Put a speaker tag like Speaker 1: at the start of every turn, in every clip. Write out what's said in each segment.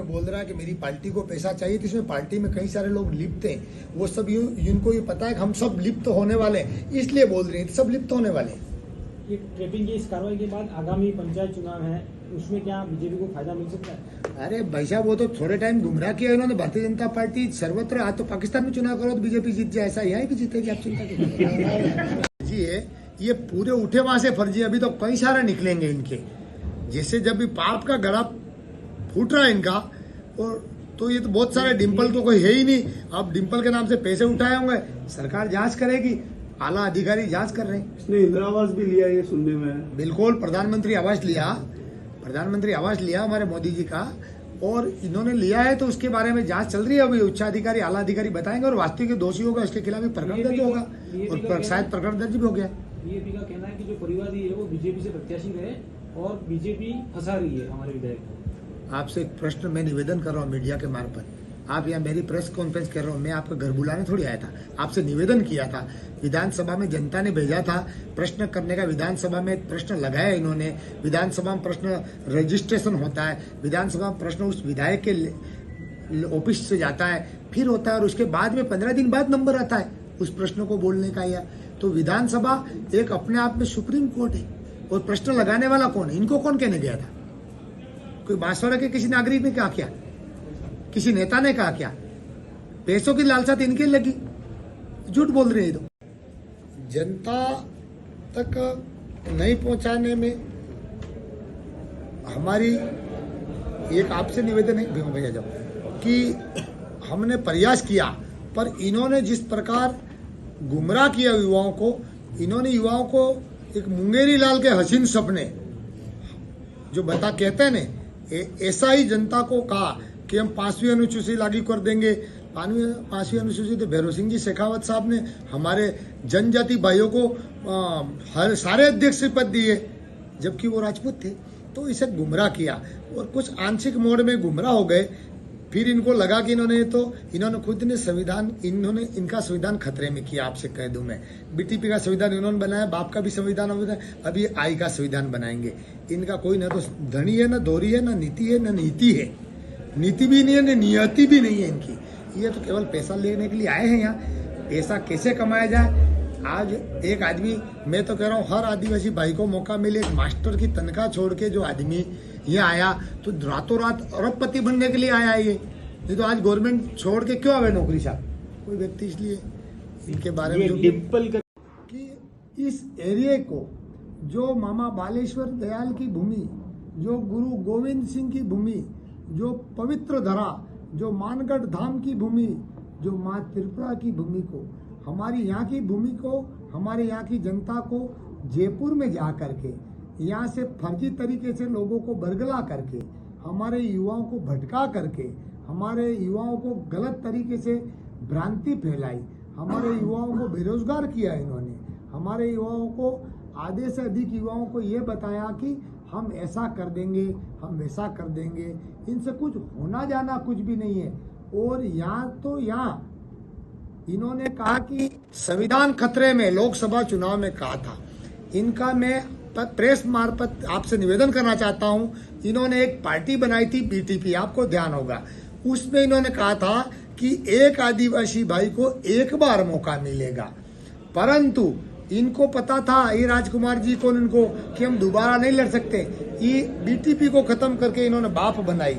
Speaker 1: बोल रहा है कि मेरी पार्टी को पैसा चाहिए, तो इसमें पार्टी में कई सारे लोग लिप्त हैं, वो सब इनको ये पता है कि हम सब लिप्त होने वाले हैं, इसलिए बोल रहे हैं सब लिप्त होने वाले हैं।
Speaker 2: ये ट्रैपिंग की इस कार्रवाई के बाद आगामी पंचायत चुनाव है, उसमें क्या बीजेपी को फायदा मिल सकता है?
Speaker 1: अरे भाई साहब, वो तो थोड़े टाइम गुमराह किया इन्होंने। भारतीय जनता पार्टी सर्वत्र, आज तो पाकिस्तान में चुनाव करो तो बीजेपी जीत जाए, ऐसा यहाँ भी जीतेगी, आप चिंता क्यों? जी है, ये पूरे उठे वहां से फर्जी, अभी तो कई सारे निकलेंगे इनके। जैसे जब भी पाप का गला फूट रहा है इनका, और तो ये तो बहुत सारे, डिम्पल तो कोई है ही नहीं। अब डिम्पल के नाम से पैसे उठाए होंगे, सरकार जांच करेगी, आला अधिकारी जांच कर रहे हैं।
Speaker 3: इसने इंदिरा आवास भी लिया, ये सुनने में।
Speaker 1: बिल्कुल, प्रधानमंत्री आवास लिया हमारे मोदी जी का, और इन्होंने लिया है तो उसके बारे में जांच चल रही है। अभी उच्चाधिकारी आला अधिकारी बताएंगे, और वास्तविक दोषी होगा उसके खिलाफ भी प्रकरण दर्ज होगा, और शायद प्रकरण दर्ज भी हो गया।
Speaker 2: बीजेपी का कहना है कि जो परिवादी है वो बीजेपी से प्रत्याशी रहे और बीजेपी फंसा रही है हमारे विधायक को।
Speaker 1: आपसे एक प्रश्न मैं निवेदन कर रहा हूँ मीडिया के मार्फत, आप यहाँ मेरी प्रेस कॉन्फ्रेंस कर रहा हूँ, मैं आपका घर बुलाने थोड़ी आया था, आपसे निवेदन किया था। विधानसभा में जनता ने भेजा था प्रश्न करने का, विधानसभा में प्रश्न लगाया इन्होंने। विधानसभा में प्रश्न रजिस्ट्रेशन होता है, विधानसभा में प्रश्न उस विधायक के ऑफिस से जाता है, फिर होता है, और उसके बाद में 15 दिन बाद नंबर आता है उस प्रश्न को बोलने का। या तो विधानसभा एक अपने आप में सुप्रीम कोर्ट है, और प्रश्न लगाने वाला कौन है? इनको कौन कहने गया था? कोई बांसवाड़ा के किसी नागरिक ने कहा क्या? किसी नेता ने कहा क्या? पैसों की लालसा तो इनके लगी, झूठ बोल रहे हैं। तो जनता तक नहीं पहुंचाने में हमारी एक आपसे निवेदन है भैया जाओ, कि हमने प्रयास किया, पर इन्होंने जिस प्रकार गुमराह किया युवाओं को, इन्होंने युवाओं को एक मुंगेरी लाल के हसीन सपने जो बता कहते हैं ना, ऐसा ही जनता को कहा कि हम 5वीं अनुसूची लागू कर देंगे। 5वीं अनुसूची तो भैरव सिंह जी शेखावत साहब ने हमारे जनजाति भाइयों को हर सारे अध्यक्ष पद दिए, जबकि वो राजपूत थे। तो इसे गुमराह किया, और कुछ आंशिक मोड में गुमराह हो गए। फिर इनको लगा कि इन्होंने खुद ने संविधान, इनका संविधान खतरे में किया। आपसे कह दूं मैं, बीटीपी का संविधान इन्होंने बनाया, बाप का भी संविधान होगा, अभी आई का संविधान बनाएंगे। इनका कोई ना तो धनी है, ना दोहरी है, ना नीति है, ना नीति है। नीति भी नहीं है, ना नियति भी नहीं है इनकी। ये तो केवल पैसा लेने के लिए आए हैं यहाँ। पैसा कैसे कमाया जाए, आज एक आदमी, मैं तो कह रहा हूँ हर आदिवासी भाई को मौका मिले। एक मास्टर की तनख्वाह छोड़ के जो आदमी यहाँ आया, तो रातों रात अरबपति बनने के लिए आया ये। नहीं तो आज गवर्नमेंट छोड़ के क्यों आवे नौकरी साहब कोई व्यक्ति? इसलिए इनके बारे में
Speaker 2: डिम्पल
Speaker 1: कि इस एरिया को, जो मामा बालेश्वर दयाल की भूमि, जो गुरु गोविंद सिंह की भूमि, जो पवित्र धरा, जो मानगढ़ धाम की भूमि, जो माँ त्रिपुरा की भूमि को, हमारी यहाँ की भूमि को, हमारे यहाँ की जनता को जयपुर में जा करके, यहाँ से फर्जी तरीके से लोगों को बरगला करके, हमारे युवाओं को भटका करके, हमारे युवाओं को गलत तरीके से भ्रांति फैलाई, हमारे युवाओं को बेरोजगार किया इन्होंने। हमारे युवाओं को, आधे से अधिक युवाओं को ये बताया कि हम ऐसा कर देंगे, हम वैसा कर देंगे। इनसे कुछ होना जाना कुछ भी नहीं है। और यहाँ इन्होंने कहा कि संविधान खतरे में, लोकसभा चुनाव में कहा था। इनका मैं प्रेस मार्फत आपसे निवेदन करना चाहता हूं। इन्होंने एक पार्टी बनाई थी बीटीपी, आपको ध्यान होगा, उसमें इन्होंने कहा था कि एक आदिवासी भाई को एक बार मौका मिलेगा। परंतु इनको पता था, ये राजकुमार जी को, इनको, कि हम दोबारा नहीं लड़ सकते। ये बीटीपी को खत्म करके इन्होंने बाप बनाई,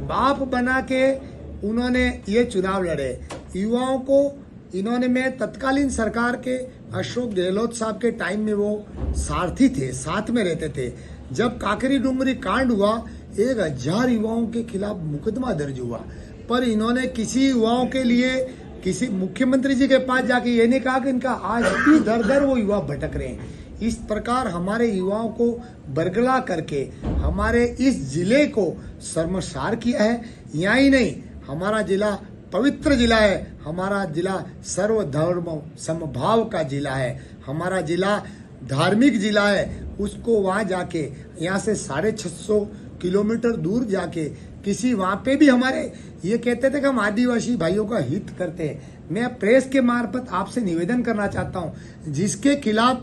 Speaker 1: बाप बना के उन्होंने ये चुनाव लड़े। युवाओं को इन्होंने, मैं तत्कालीन सरकार के अशोक गहलोत साहब के टाइम में वो सारथी थे, साथ में रहते थे। जब काकरी डुंगरी कांड हुआ, 1000 युवाओं के खिलाफ मुकदमा दर्ज हुआ, पर इन्होंने किसी युवाओं के लिए, किसी मुख्यमंत्री जी के पास जाके ये नहीं कहा कि इनका आज भी दर दर वो युवा भटक रहे हैं। इस प्रकार हमारे युवाओं को बरगला करके हमारे इस जिले को शर्मसार किया है। यहाँ ही नहीं, हमारा जिला पवित्र जिला है, हमारा जिला सर्वधर्म समभाव का जिला है, हमारा जिला धार्मिक जिला है। उसको वहां जाके, यहाँ से 650 किलोमीटर दूर जाके, किसी वहां पे भी हमारे ये कहते थे कि हम आदिवासी भाइयों का हित करते हैं। मैं प्रेस के मार्फत आपसे निवेदन करना चाहता हूँ, जिसके खिलाफ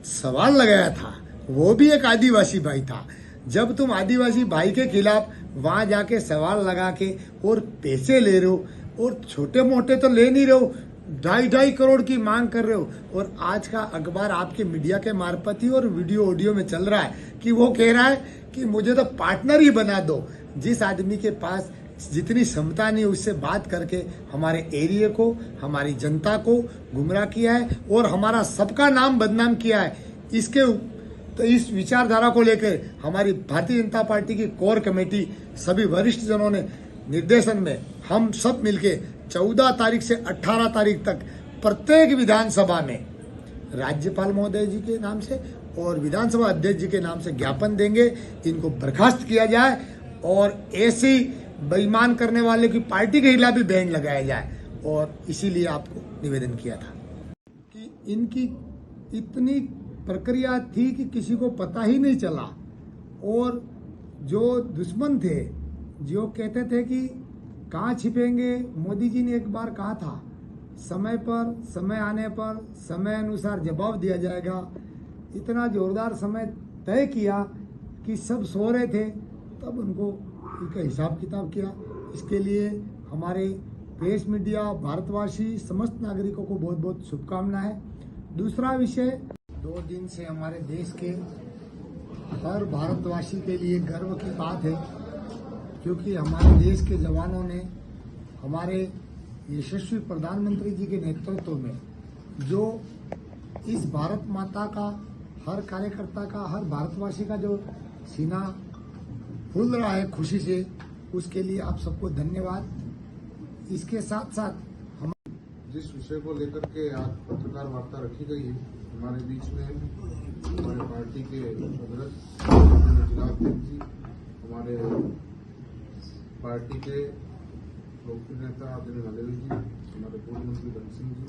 Speaker 1: सवाल लगाया था वो भी एक आदिवासी भाई था, जब तुम आदिवासी भाई के खिलाफ वहां जाके सवाल लगा के और पैसे ले रहे हो, और छोटे मोटे तो ले नहीं रहे हो, 2.5 करोड़ की मांग कर रहे हो, और आज का अखबार आपके मीडिया के मार्फत ही और वीडियो ऑडियो में चल रहा है कि वो कह रहा है कि मुझे तो पार्टनर ही बना दो। जिस आदमी के पास जितनी क्षमता नहीं उससे बात करके हमारे एरिया को, हमारी जनता को गुमराह किया है और हमारा सबका नाम बदनाम किया है। इसके तो इस विचारधारा को लेकर हमारी भारतीय जनता पार्टी की कोर कमेटी सभी वरिष्ठ जनों ने निर्देशन में हम सब मिलके 14 तारीख से 18 तारीख तक प्रत्येक विधानसभा में राज्यपाल महोदय जी के नाम से और विधानसभा अध्यक्ष जी के नाम से ज्ञापन देंगे, इनको बर्खास्त किया जाए और ऐसी बेईमान करने वाले की पार्टी के खिलाफ भी बैन लगाया जाए। और इसीलिए आपको निवेदन किया था कि इनकी इतनी प्रक्रिया थी कि किसी को पता ही नहीं चला, और जो दुश्मन थे जो कहते थे कि कहाँ छिपेंगे, मोदी जी ने एक बार कहा था समय पर, समय आने पर समय अनुसार जवाब दिया जाएगा। इतना जोरदार समय तय किया कि सब सो रहे थे, तब उनको इनका हिसाब किताब किया। इसके लिए हमारे प्रेस मीडिया, भारतवासी, समस्त नागरिकों को बहुत बहुत शुभकामनाएं। दूसरा विषय, 2 दिन से हमारे देश के हर भारतवासी के लिए गर्व की बात है, क्योंकि हमारे देश के जवानों ने हमारे यशस्वी प्रधानमंत्री जी के नेतृत्व में जो इस भारत माता का, हर कार्यकर्ता का, हर भारतवासी का जो सीना फूल रहा है खुशी से, उसके लिए आप सबको धन्यवाद। इसके साथ साथ हम
Speaker 4: जिस विषय को लेकर के आज पत्रकार वार्ता रखी गई है हमारे बीच में, हमारे पार्टी के अध्यक्ष जिलाध्यक्ष जी, हमारे पार्टी के लोकप्रिय नेता आदरणीय मालवीय जी, हमारे पूर्व मंत्री धन सिंह जी,